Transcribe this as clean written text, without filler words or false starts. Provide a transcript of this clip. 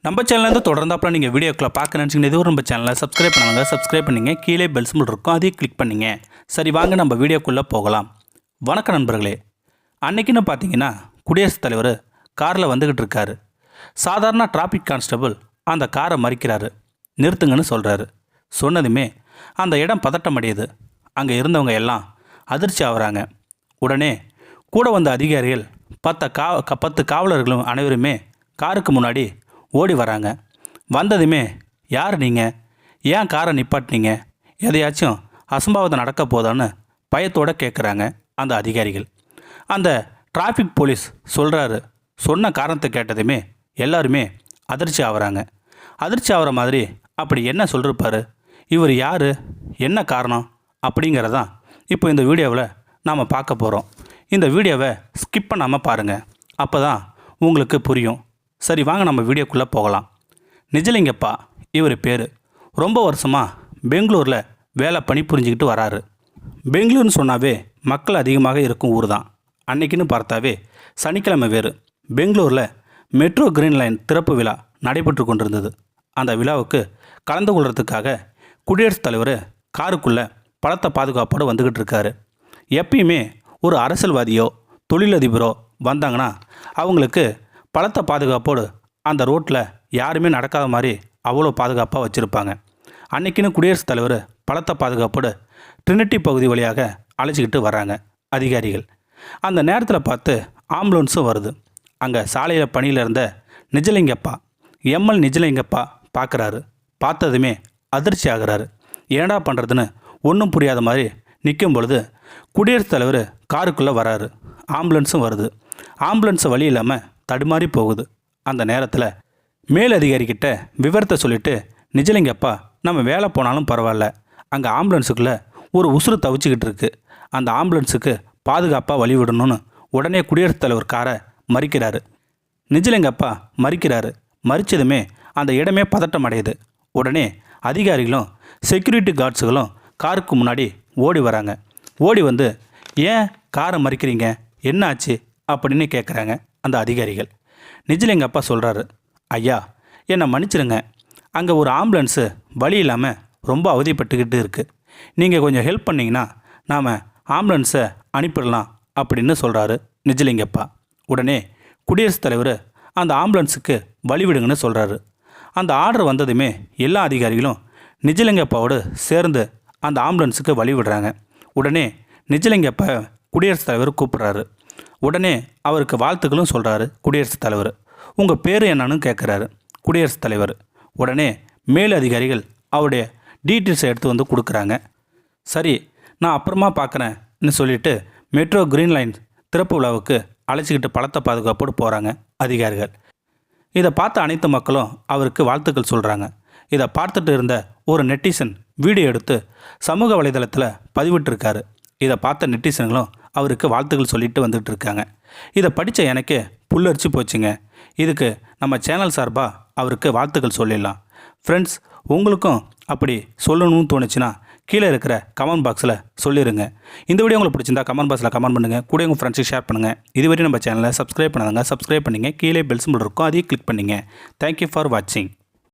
நம்ம சேனல்லேருந்து தொடர்ந்தாப்பில் நீங்கள் வீடியோக்களை பார்க்க நினச்சிங்கன்னா இதுவும் நம்ம சேனலை சப்ஸ்கிரைப் பண்ணுவாங்க. சப்ஸ்கிரைப் பண்ணிங்க. கீழே பெல் சிம்பிள் இருக்கும், அதையும் கிளிக் பண்ணிங்க. சரி வாங்க நம்ம வீடியோக்குள்ளே போகலாம். வணக்கம் நண்பர்களே. அன்றைக்கின்னு பார்த்தீங்கன்னா குடியரசுத் தலைவர் காரில் வந்துக்கிட்டு இருக்காரு. சாதாரண டிராஃபிக் கான்ஸ்டபிள் அந்த காரை மறிக்கிறாரு. நிறுத்துங்கன்னு சொல்கிறாரு. சொன்னதுமே அந்த இடம் பதட்டம் அடையுது. அங்கே இருந்தவங்க எல்லாம் அதிர்ச்சி ஆகுறாங்க. உடனே கூட வந்த அதிகாரிகள் 10 காவலர்களும் அனைவருமே காருக்கு முன்னாடி ஓடி வராங்க. வந்ததுமே யார் நீங்கள், ஏன் காரை நிப்பாட்டினீங்க, எதையாச்சும் அசம்பாவிதம் நடக்க போதான்னு பயத்தோடு கேட்குறாங்க அந்த அதிகாரிகள். அந்த டிராஃபிக் போலீஸ் சொல்கிறாரு. சொன்ன காரணத்தை கேட்டதுமே எல்லாருமே அதிர்ச்சி ஆகுறாங்க. அதிர்ச்சி ஆகிற மாதிரி அப்படி என்ன சொல்லிருப்பார், இவர் யார், என்ன காரணம் அப்படிங்கிறதான் இப்போ இந்த வீடியோவில் நாம் பார்க்க போகிறோம். இந்த வீடியோவை ஸ்கிப் பண்ணாமல் பாருங்கள், அப்போ தான் உங்களுக்கு புரியும். சரி வாங்க நம்ம வீடியோக்குள்ளே போகலாம். நிஜலிங்கப்பா இவர் பேர். ரொம்ப வருஷமாக பெங்களூரில் வேலை பணி புரிஞ்சுக்கிட்டு வராரு. பெங்களூர்னு சொன்னாவே மக்கள் அதிகமாக இருக்கும் ஊர் தான். அன்னைக்குன்னு பார்த்தாவே சனிக்கிழமை வேறு. பெங்களூரில் மெட்ரோ கிரீன் லைன் திறப்பு விழா நடைபெற்று கொண்டிருந்தது. அந்த விழாவுக்கு கலந்து கொள்கிறதுக்காக குடியரசுத் தலைவர் காருக்குள்ளே பலத்த பாதுகாப்போடு வந்துக்கிட்டு இருக்காரு. எப்பயுமே ஒரு அரசியல்வாதியோ தொழிலதிபரோ வந்தாங்கன்னா அவங்களுக்கு பலத்த பாதுகாப்போடு அந்த ரோட்டில் யாருமே நடக்காத மாதிரி அவ்வளோ பாதுகாப்பாக வச்சுருப்பாங்க. அன்றைக்கின்னு குடியரசுத் தலைவர் பலத்த பாதுகாப்போடு ட்ரினிட்டி பகுதி வழியாக அழைச்சிக்கிட்டு வராங்க அதிகாரிகள். அந்த நேரத்தில் பார்த்து ஆம்புலன்ஸும் வருது. அங்கே சாலையில் பணியில் இருந்த நிஜலிங்கப்பா, எம்எல் நிஜலிங்கப்பா பார்க்குறாரு. பார்த்ததுமே அதிர்ச்சி ஆகிறாரு. ஏண்டா பண்ணுறதுன்னு ஒன்றும் புரியாத மாதிரி நிற்கும் பொழுது குடியரசுத் தலைவர் காருக்குள்ளே வராரு. ஆம்புலன்ஸும் வருது. ஆம்புலன்ஸை வழி இல்லாமல் தடுமாறி போகுது. அந்த நேரத்தில் மேலதிகாரிக்கிட்ட விவரத்தை சொல்லிவிட்டு நிஜலிங்கப்பா, நம்ம வேலை போனாலும் பரவாயில்ல, அங்கே ஆம்புலன்ஸுக்குள்ளே ஒரு உசுறு தவிச்சிக்கிட்டு இருக்கு, அந்த ஆம்புலன்ஸுக்கு பாதுகாப்பாக வழிவிடணும்னு உடனே குடியரசுத் தலைவர் காரை மறிக்கிறாரு. நிஜலிங்கப்பா மறிக்கிறாரு. மறித்ததுமே அந்த இடமே பதட்டம் அடையுது. உடனே அதிகாரிகளும் செக்யூரிட்டி கார்ட்ஸுகளும் காருக்கு முன்னாடி ஓடி வராங்க. ஓடி வந்து ஏன் காரை மறிக்கிறீங்க, என்ன ஆச்சு அப்படின்னு கேட்குறாங்க அந்த அதிகாரிகள். நிஜலிங்கப்பா சொல்கிறாரு, ஐயா என்னை மன்னிச்சிடுங்க, அங்கே ஒரு ஆம்புலன்ஸு வழி இல்லாமல் ரொம்ப அவதிப்பட்டுக்கிட்டு இருக்குது, நீங்கள் கொஞ்சம் ஹெல்ப் பண்ணிங்கன்னா நாம் ஆம்புலன்ஸை அனுப்பிடலாம் அப்படின்னு சொல்கிறாரு நிஜலிங்கப்பா. உடனே குடியரசுத் தலைவர் அந்த ஆம்புலன்ஸுக்கு வழிவிடுங்கன்னு சொல்கிறாரு. அந்த ஆர்டர் வந்ததுமே எல்லா அதிகாரிகளும் நிஜலிங்கப்பாவோடு சேர்ந்து அந்த ஆம்புலன்ஸுக்கு வழிவிடுறாங்க. உடனே நிஜலிங்கப்பா குடியரசுத் தலைவர் கூப்பிட்றாரு. உடனே அவருக்கு வாழ்த்துக்களும் சொல்கிறாரு குடியரசுத் தலைவர். உங்கள் பேர் என்னன்னு கேட்குறாரு குடியரசுத் தலைவர். உடனே மேல் அதிகாரிகள் அவருடைய டீட்டெயில்ஸை எடுத்து வந்து கொடுக்குறாங்க. சரி நான் அப்புறமா பார்க்குறேன்னு சொல்லிவிட்டு மெட்ரோ கிரீன் லைன் திறப்பு விழாவுக்கு அழைச்சிக்கிட்டு பலத்த பாதுகாப்போடு போகிறாங்க அதிகாரிகள். இதை பார்த்த அனைத்து மக்களும் அவருக்கு வாழ்த்துக்கள் சொல்கிறாங்க. இதை பார்த்துட்டு இருந்த ஒரு நெட்டிசன் வீடியோ எடுத்து சமூக வலைதளத்தில் பதிவிட்டிருக்காரு. இதை பார்த்த நெட்டிசன்களும் அவருக்கு வாழ்த்துக்கள் சொல்லிட்டு வந்துட்டு இருக்காங்க. இதை படித்த எனக்கே புல்லரிச்சு போச்சுங்க. இதுக்கு நம்ம சேனல் சார்பாக அவருக்கு வாழ்த்துக்கள் சொல்லிடலாம். ஃப்ரெண்ட்ஸ், உங்களுக்கும் அப்படி சொல்லணும்னு தோணுச்சுன்னா கீழே இருக்கிற கமெண்ட் பாக்ஸில் சொல்லிடுங்க. இந்த வீடியோ உங்களுக்கு பிடிச்சிருந்தா கமெண்ட் பாக்ஸில் கமெண்ட் பண்ணுங்கள். கூட உங்கள் ஃப்ரெண்ட்ஸுக்கு ஷேர் பண்ணுங்கள். இதுவரை நம்ம சேனலை சப்ஸ்கிரைப் பண்ணாதங்க சப்ஸ்கிரைப் பண்ணிங்க. கீழே பெல் சிம்பிள் இருக்கும், அதையும் கிளிக் பண்ணிங்க. தேங்க்யூ ஃபார் வாட்சிங்.